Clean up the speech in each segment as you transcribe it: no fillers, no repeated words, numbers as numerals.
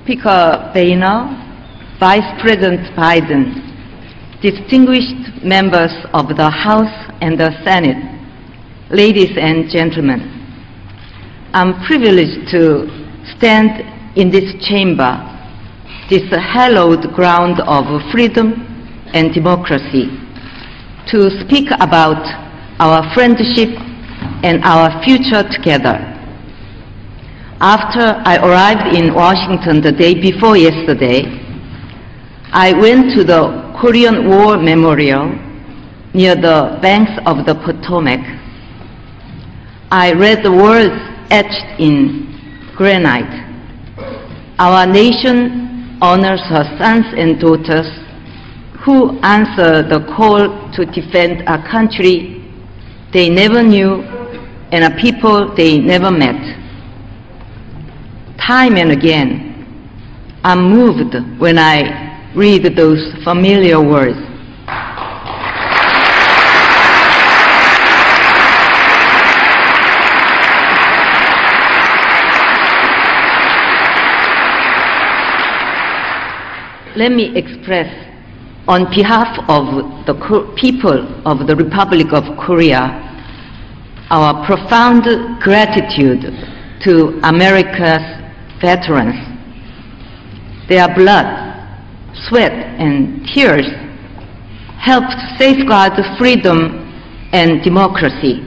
Speaker Boehner, Vice President Biden, distinguished members of the House and the Senate, ladies and gentlemen, I'm privileged to stand in this chamber, this hallowed ground of freedom and democracy, to speak about our friendship and our future together. After I arrived in Washington the day before yesterday, I went to the Korean War Memorial near the banks of the Potomac. I read the words etched in granite. Our nation honors her sons and daughters who answer the call to defend a country they never knew and a people they never met. Time and again, I'm moved when I read those familiar words. Let me express, on behalf of the people of the Republic of Korea, our profound gratitude to America's veterans. Their blood, sweat, and tears helped safeguard freedom and democracy.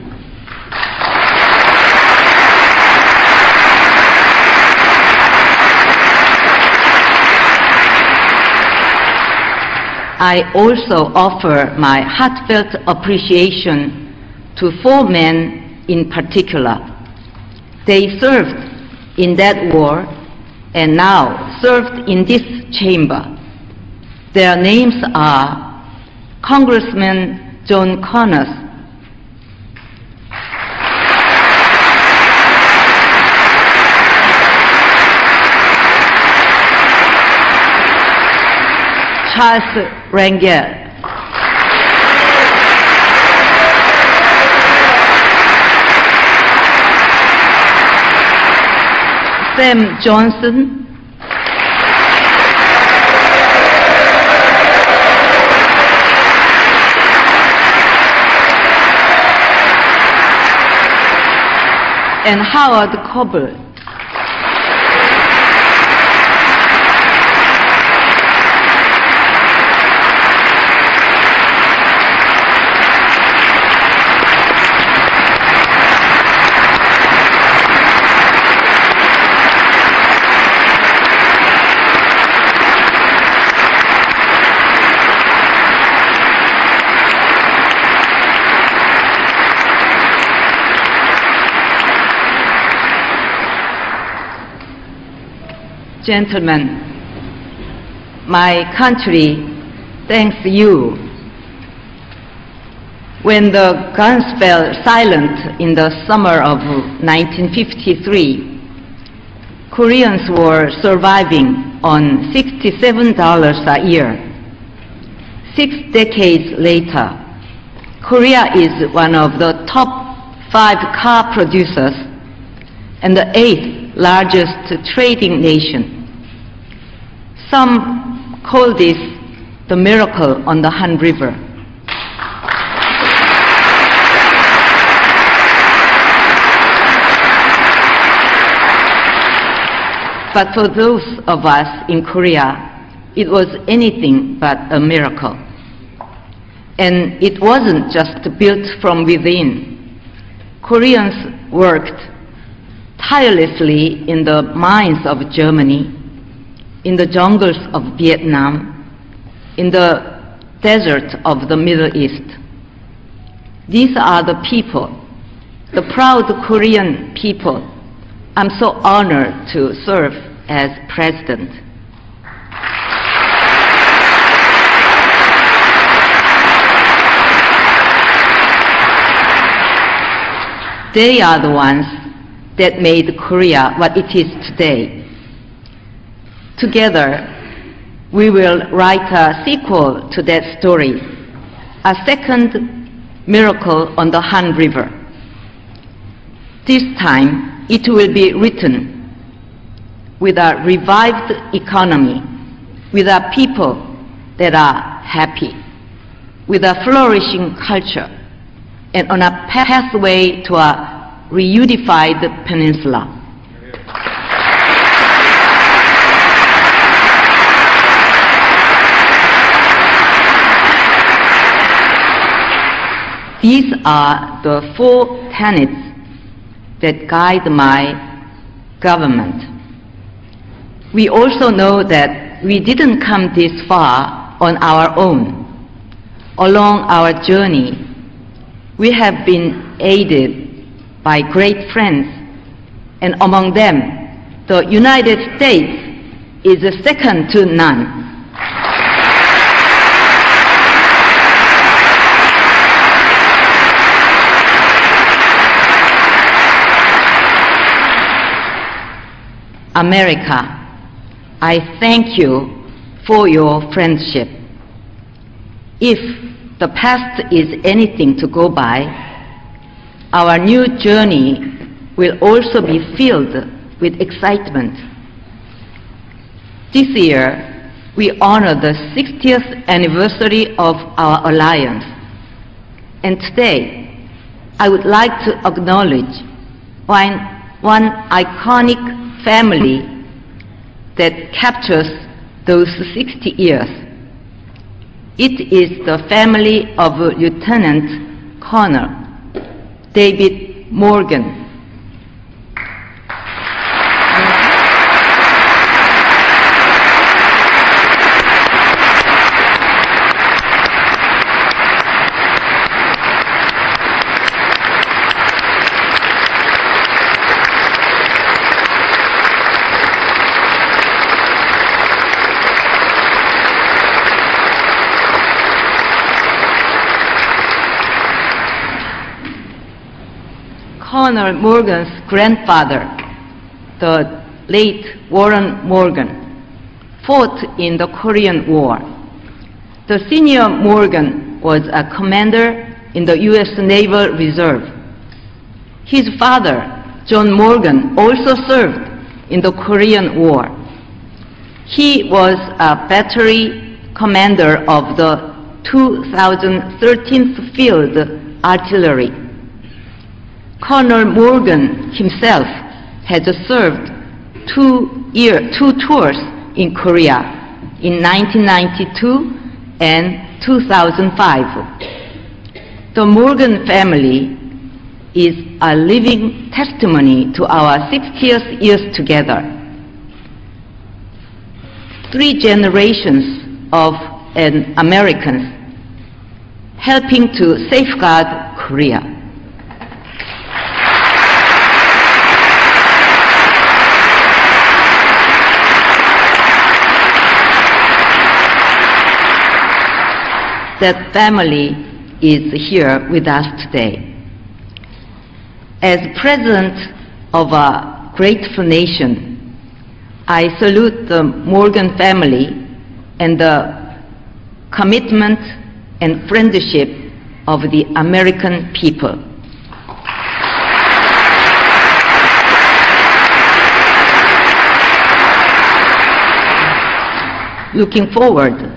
I also offer my heartfelt appreciation to 4 men in particular. They served in that war and now served in this chamber. Their names are Congressman John Connors, Charles Rangel, Sam Johnson, and Howard Coble. Gentlemen, my country thanks you. When the guns fell silent in the summer of 1953, Koreans were surviving on $67 a year. 6 decades later, Korea is one of the top 5 car producers and the 8th largest trading nation. Some call this the miracle on the Han River. But for those of us in Korea, it was anything but a miracle. And it wasn't just built from within. Koreans worked tirelessly in the mines of Germany, in the jungles of Vietnam, in the desert of the Middle East. These are the people, the proud Korean people, I'm so honored to serve as president. They are the ones that made Korea what it is today. Together, we will write a sequel to that story, a second miracle on the Han River. This time, it will be written with a revived economy, with a people that are happy, with a flourishing culture, and on a pathway to a reunified peninsula. These are the 4 tenets that guide my government. We also know that we didn't come this far on our own. Along our journey, we have been aided by great friends, and among them, the United States is second to none. America, I thank you for your friendship. If the past is anything to go by, our new journey will also be filled with excitement. This year, we honor the 60th anniversary of our alliance. And today, I would like to acknowledge one iconic family that captures those 60 years. It is the family of Lieutenant Colonel David Morgan. Colonel Morgan's grandfather, the late Warren Morgan, fought in the Korean War. The senior Morgan was a commander in the U.S. Naval Reserve. His father, John Morgan, also served in the Korean War. He was a battery commander of the 2013th Field Artillery. Colonel Morgan himself had served two tours in Korea in 1992 and 2005. The Morgan family is a living testimony to our 60th years together. 3 generations of Americans helping to safeguard Korea. That family is here with us today. As President of a grateful nation, I salute the Morgan family and the commitment and friendship of the American people. Looking forward,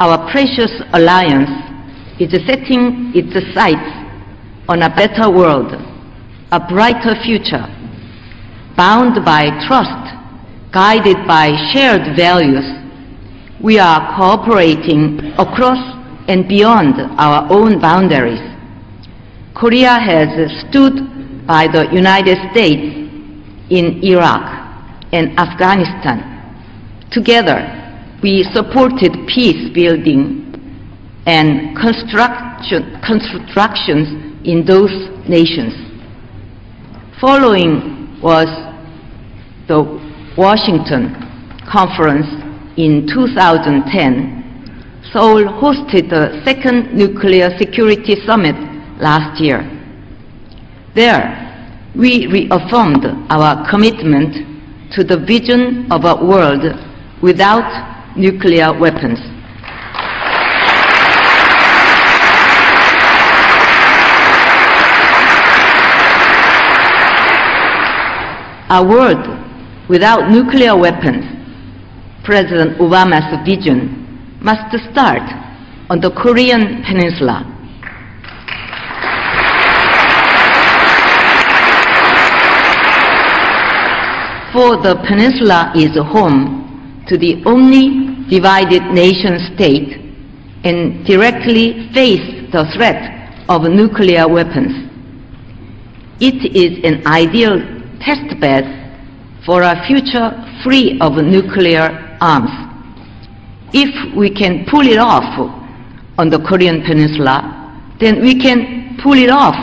our precious alliance is setting its sights on a better world, a brighter future, bound by trust, guided by shared values. We are cooperating across and beyond our own boundaries. Korea has stood by the United States in Iraq and Afghanistan. Together, we supported peace building and constructions in those nations. Following was the Washington Conference in 2010. Seoul hosted the second Nuclear Security Summit last year. There, we reaffirmed our commitment to the vision of a world without nuclear weapons. A world without nuclear weapons, President Obama's vision must start on the Korean Peninsula. For the peninsula is home to the only divided nation state and directly face the threat of nuclear weapons. It is an ideal testbed for a future free of nuclear arms. If we can pull it off on the Korean Peninsula, then we can pull it off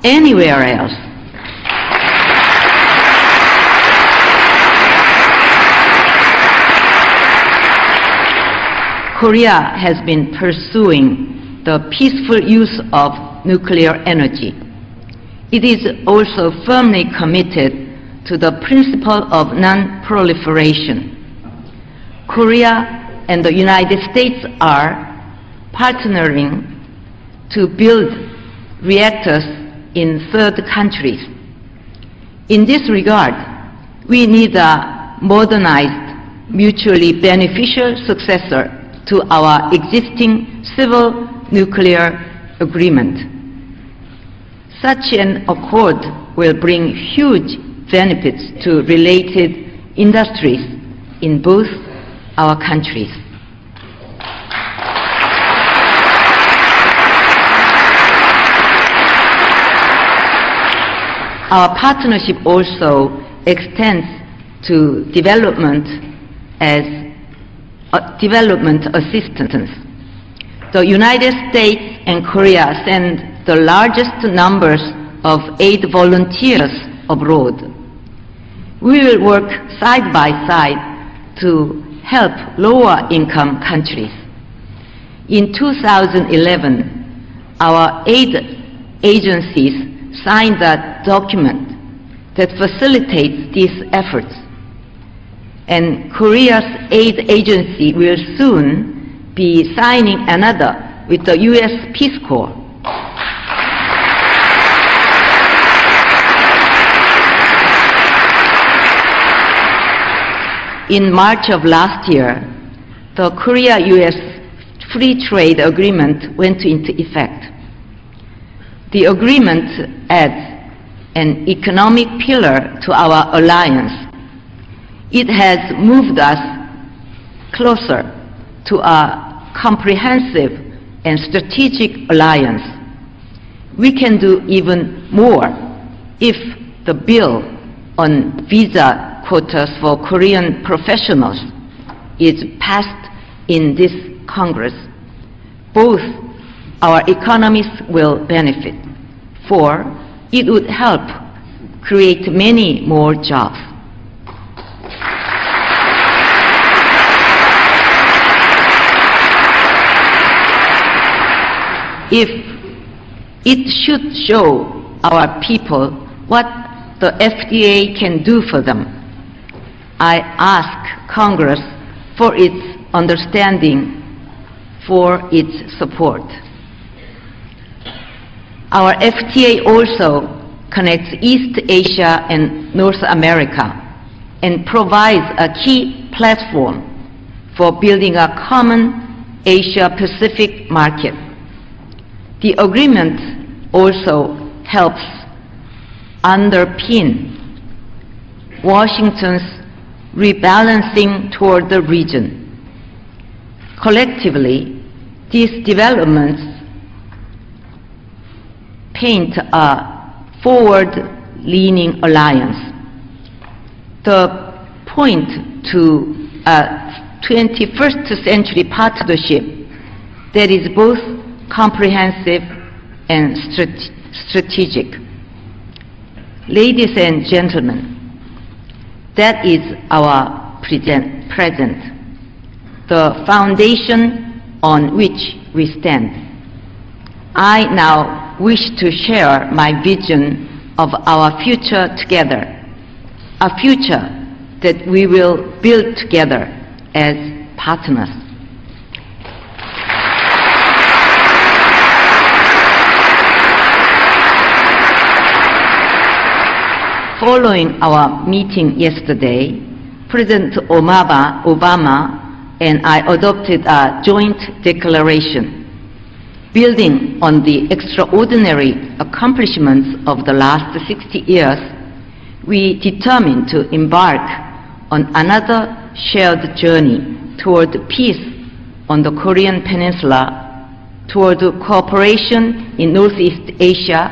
anywhere else. Korea has been pursuing the peaceful use of nuclear energy. It is also firmly committed to the principle of non-proliferation. Korea and the United States are partnering to build reactors in third countries. In this regard, we need a modernized, mutually beneficial successor to our existing civil nuclear agreement. Such an accord will bring huge benefits to related industries in both our countries. Our partnership also extends to development assistance. The United States and Korea send the largest numbers of aid volunteers abroad. We will work side by side to help lower-income countries. In 2011, our aid agencies signed a document that facilitates these efforts, and Korea's aid agency will soon be signing another with the U.S. Peace Corps. In March of last year, the Korea-U.S. Free Trade Agreement went into effect. The agreement adds an economic pillar to our alliance. It has moved us closer to a comprehensive and strategic alliance. We can do even more if the bill on visa quotas for Korean professionals is passed in this Congress. Both our economies will benefit, for it would help create many more jobs. If it should show our people what the FDA can do for them, I ask Congress for its understanding, for its support. Our FTA also connects East Asia and North America and provides a key platform for building a common Asia-Pacific market. The agreement also helps underpin Washington's rebalancing toward the region. Collectively, these developments paint a forward-leaning alliance. The point to a 21st century partnership that is both comprehensive and strategic. Ladies and gentlemen, that is our present, the foundation on which we stand. I now wish to share my vision of our future together, a future that we will build together as partners. Following our meeting yesterday, President Obama and I adopted a joint declaration building on the extraordinary accomplishments of the last 60 years. We determined to embark on another shared journey toward peace on the Korean Peninsula, toward cooperation in Northeast Asia,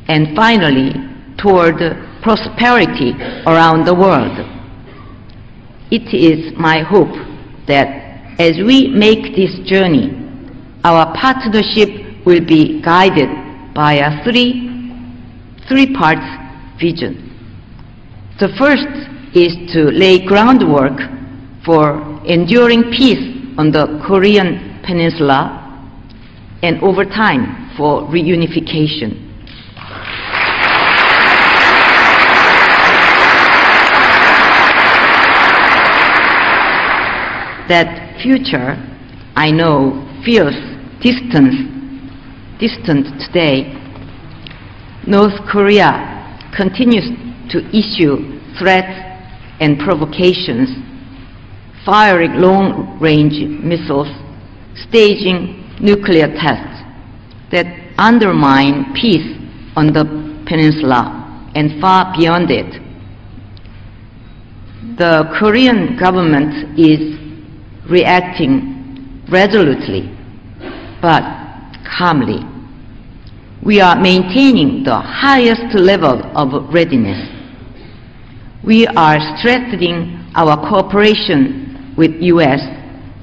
and finally, toward prosperity around the world. It is my hope that as we make this journey, our partnership will be guided by a three-part vision. The first is to lay groundwork for enduring peace on the Korean Peninsula and over time for reunification. That future, I know, feels distant today. North Korea continues to issue threats and provocations, firing long-range missiles, staging nuclear tests that undermine peace on the peninsula and far beyond it. The Korean government is reacting resolutely but calmly. We are maintaining the highest level of readiness. We are strengthening our cooperation with U.S.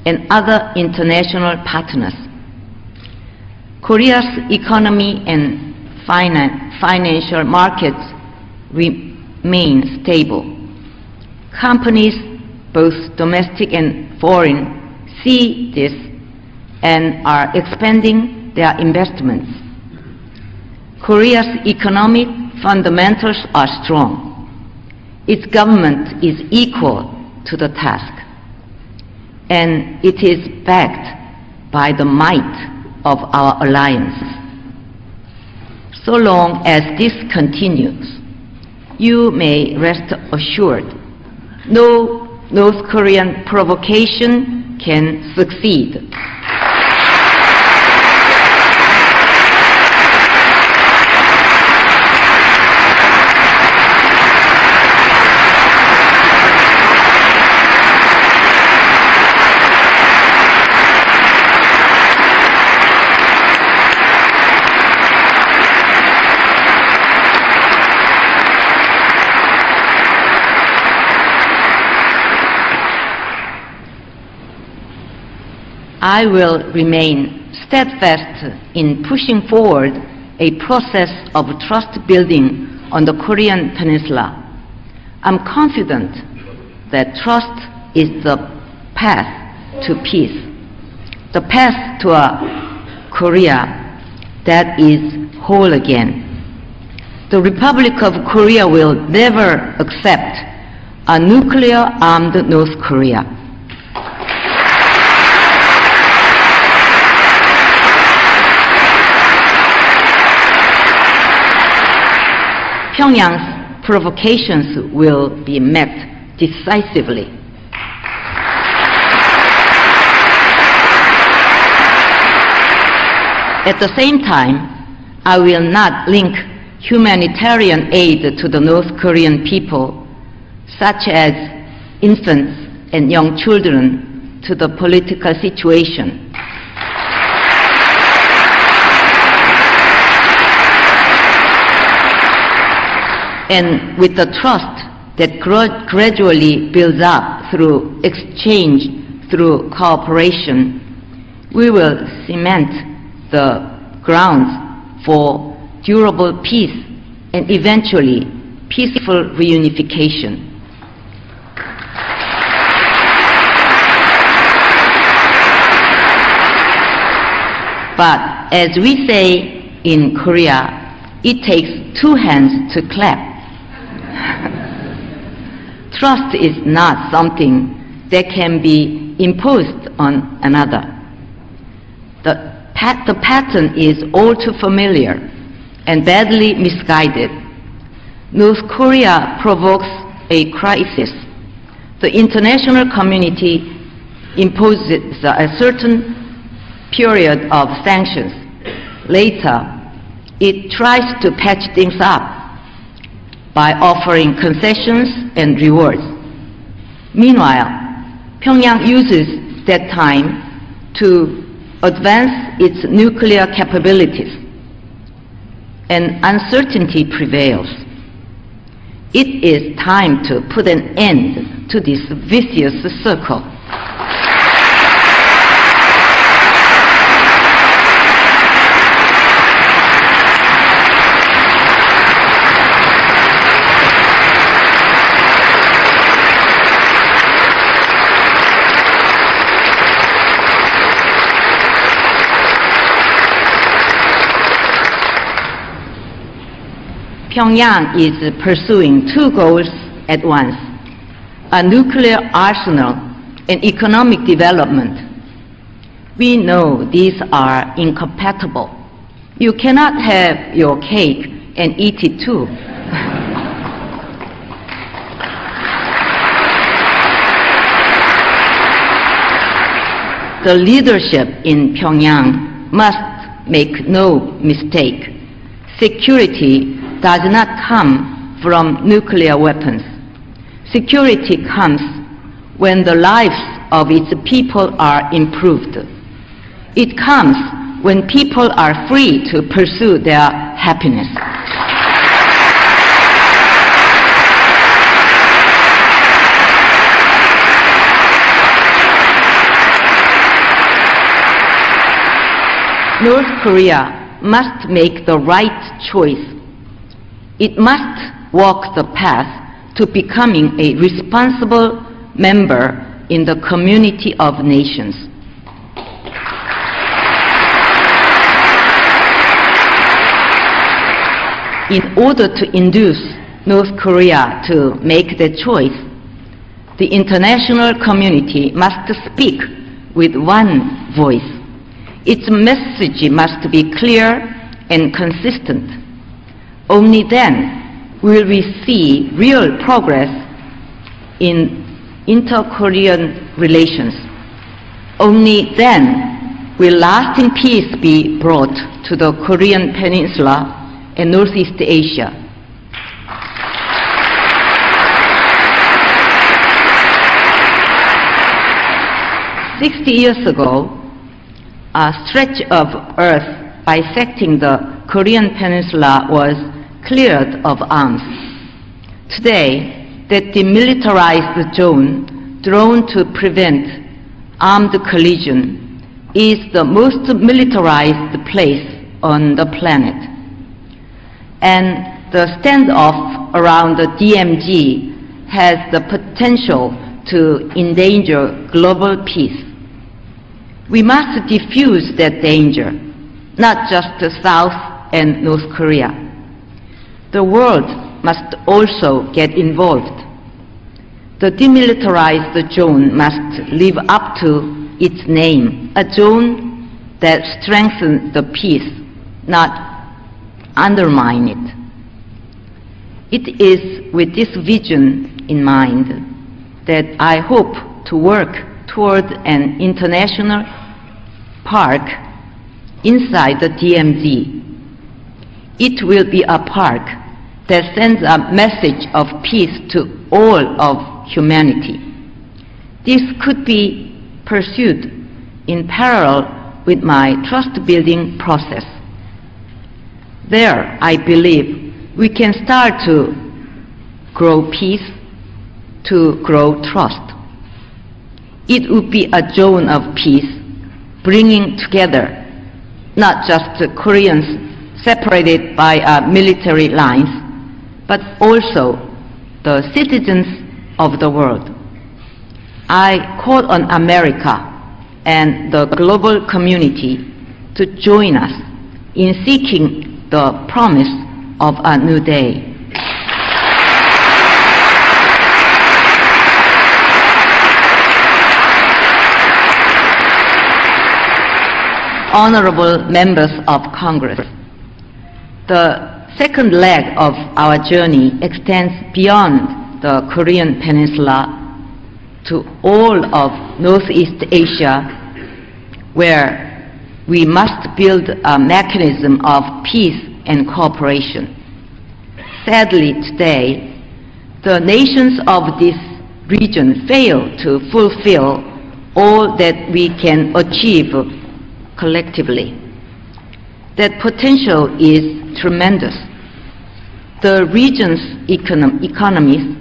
and other international partners. Korea's economy and financial markets remain stable. Companies, both domestic and foreign, see this and are expanding their investments. Korea's economic fundamentals are strong. Its government is equal to the task, and it is backed by the might of our alliances. So long as this continues, you may rest assured no North Korean provocation can succeed. I will remain steadfast in pushing forward a process of trust building on the Korean Peninsula. I'm confident that trust is the path to peace, the path to a Korea that is whole again. The Republic of Korea will never accept a nuclear-armed North Korea. Pyongyang's provocations will be met decisively. At the same time, I will not link humanitarian aid to the North Korean people, such as infants and young children, to the political situation. And with the trust that gradually builds up through exchange, through cooperation, we will cement the grounds for durable peace and eventually peaceful reunification. But as we say in Korea, it takes two hands to clap. Trust is not something that can be imposed on another. The pattern is all too familiar and badly misguided. North Korea provokes a crisis the international community imposes a certain period of sanctions. Later, it tries to patch things up by offering concessions and rewards. Meanwhile, Pyongyang uses that time to advance its nuclear capabilities, and uncertainty prevails. It is time to put an end to this vicious circle. Pyongyang is pursuing two goals at once: a nuclear arsenal and economic development. We know these are incompatible. You cannot have your cake and eat it too. The leadership in Pyongyang must make no mistake. Security does not come from nuclear weapons. Security comes when the lives of its people are improved. It comes when people are free to pursue their happiness. North Korea must make the right choice. It must walk the path to becoming a responsible member in the community of nations. In order to induce North Korea to make the choice, the international community must speak with one voice. Its message must be clear and consistent. Only then will we see real progress in inter-Korean relations. Only then will lasting peace be brought to the Korean Peninsula and Northeast Asia. "60 years ago, a stretch of earth bisecting the Korean Peninsula was cleared of arms. Today, that demilitarized zone drawn to prevent armed collision is the most militarized place on the planet. And the standoff around the DMZ has the potential to endanger global peace. We must defuse that danger, not just South and North Korea. The world must also get involved. The demilitarized zone must live up to its name, a zone that strengthens the peace, not undermine it. It is with this vision in mind that I hope to work toward an international park inside the DMZ. It will be a park that sends a message of peace to all of humanity. This could be pursued in parallel with my trust-building process. There, I believe, we can start to grow peace, to grow trust. It would be a zone of peace, bringing together not just the Koreans separated by military lines, but also the citizens of the world. I call on America and the global community to join us in seeking the promise of a new day. Honorable members of Congress, the second leg of our journey extends beyond the Korean Peninsula to all of Northeast Asia, where we must build a mechanism of peace and cooperation. Sadly, today, the nations of this region fail to fulfill all that we can achieve collectively. That potential is tremendous. The region's economies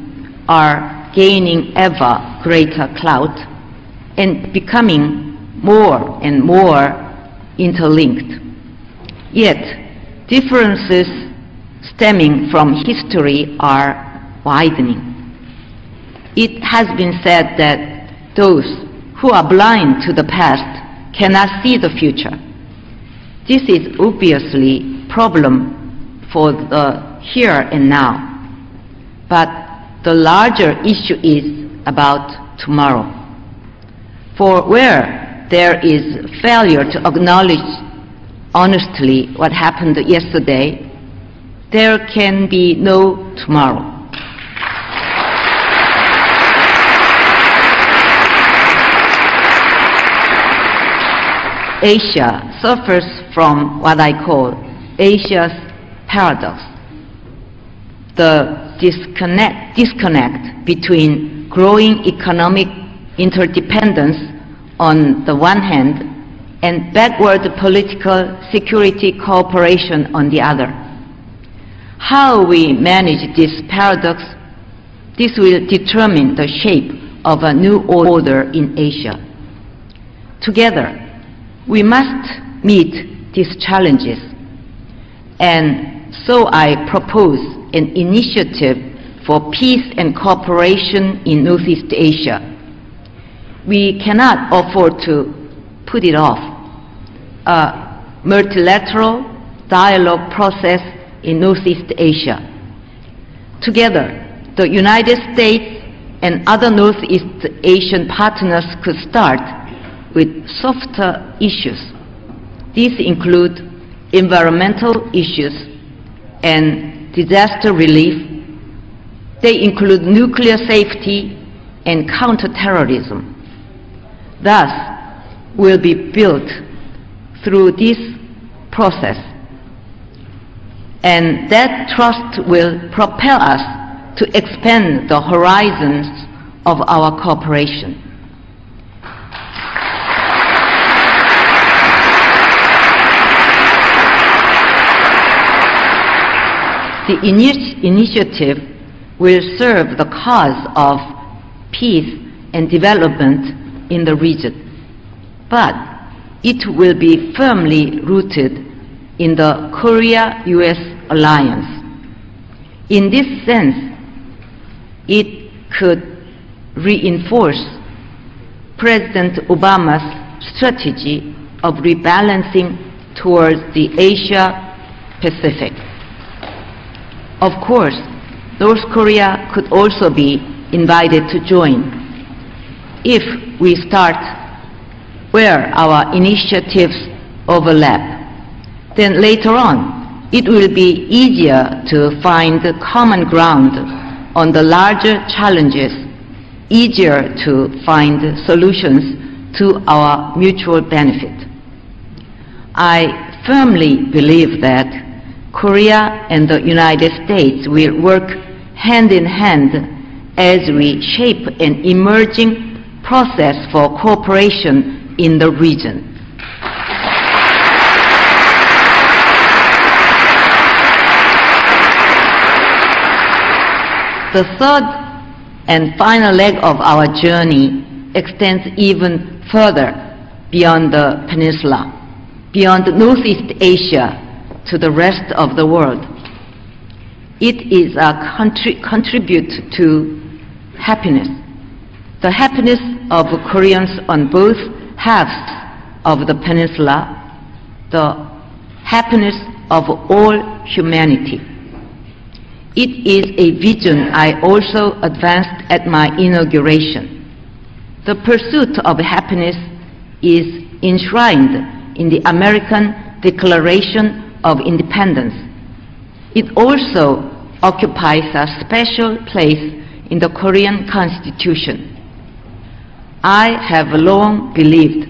are gaining ever greater clout and becoming more and more interlinked. Yet, differences stemming from history are widening. It has been said that those who are blind to the past cannot see the future. This is obviously a problem for the here and now. But the larger issue is about tomorrow. For where there is failure to acknowledge honestly what happened yesterday, there can be no tomorrow. Asia suffers from what I call Asia's paradox. The disconnect between growing economic interdependence on the one hand and backward political security cooperation on the other. How we manage this paradox, this will determine the shape of a new order in Asia. Together, we must meet these challenges, and so I propose an initiative for peace and cooperation in Northeast Asia. We cannot afford to put it off. A multilateral dialogue process in Northeast Asia. Together, the United States and other Northeast Asian partners could start with softer issues. These include environmental issues and disaster relief. They include nuclear safety and counterterrorism. Thus, will be built through this process, and that trust will propel us to expand the horizons of our cooperation. The initiative will serve the cause of peace and development in the region, but it will be firmly rooted in the Korea-US alliance. In this sense, it could reinforce President Obama's strategy of rebalancing towards the Asia-Pacific. Of course, North Korea could also be invited to join. If we start where our initiatives overlap, then later on it will be easier to find common ground on the larger challenges, easier to find solutions to our mutual benefit. I firmly believe that Korea and the United States will work hand in hand as we shape an emerging process for cooperation in the region. The third and final leg of our journey extends even further beyond the peninsula, beyond Northeast Asia, to the rest of the world. It is a contribute to happiness, the happiness of Koreans on both halves of the peninsula, the happiness of all humanity. It is a vision I also advanced at my inauguration. The pursuit of happiness is enshrined in the American Declaration of Independence. It also occupies a special place in the Korean Constitution. I have long believed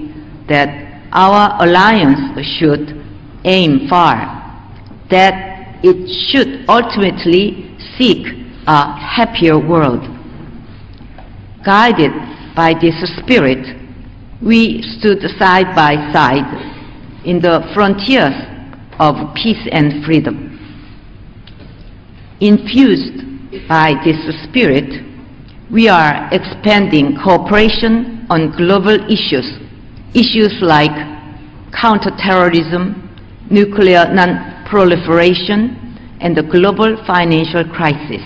that our alliance should aim far, that it should ultimately seek a happier world. Guided by this spirit, we stood side by side in the frontiers of peace and freedom. Infused by this spirit, we are expanding cooperation on global issues like counterterrorism, nuclear non-proliferation, and the global financial crisis.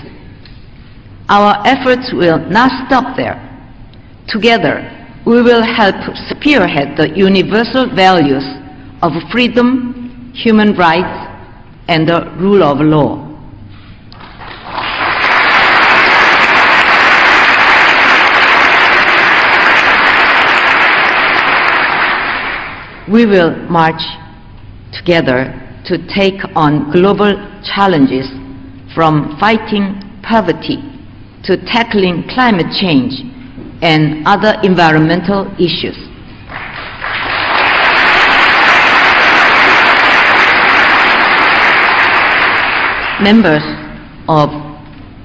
Our efforts will not stop there. Together, we will help spearhead the universal values of freedom, human rights, and the rule of law. We will march together to take on global challenges, from fighting poverty to tackling climate change and other environmental issues. Members of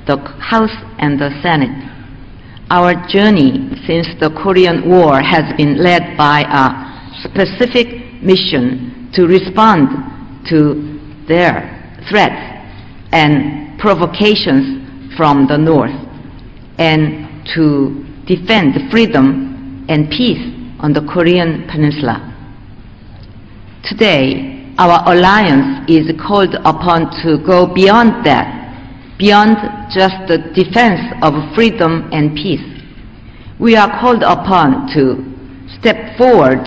the House and the Senate, our journey since the Korean War has been led by a specific mission to respond to their threats and provocations from the North, and to defend freedom and peace on the Korean Peninsula. Today, our alliance is called upon to go beyond that, beyond just the defense of freedom and peace. We are called upon to step forward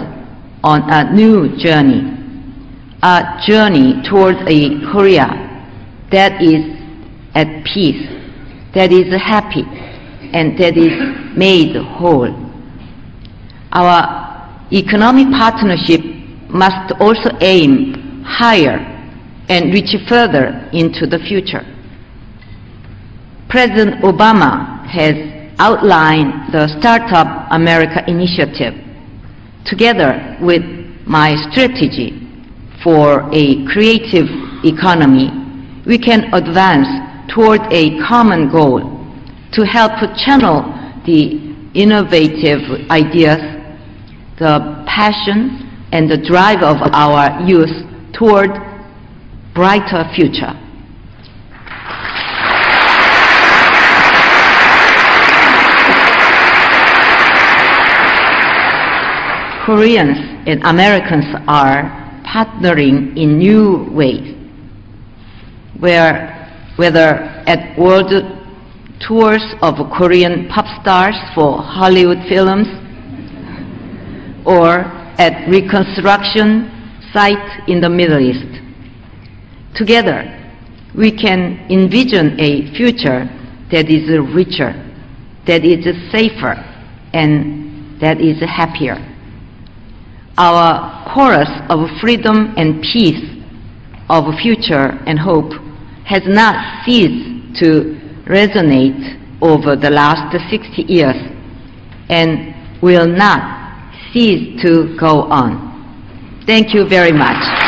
on a new journey, a journey toward a Korea that is at peace, that is happy, and that is made whole. Our economic partnership must also aim higher and reach further into the future. President Obama has outlined the Startup America initiative. Together with my strategy for a creative economy, we can advance toward a common goal to help channel the innovative ideas, the passion, and the drive of our youth toward brighter future. Koreans and Americans are partnering in new ways, whether at world tours of Korean pop stars for Hollywood films, or at reconstruction sites in the Middle East. Together, we can envision a future that is richer, that is safer, and that is happier. Our chorus of freedom and peace, of future and hope, has not ceased to resonate over the last 60 years and will not cease to go on. Thank you very much.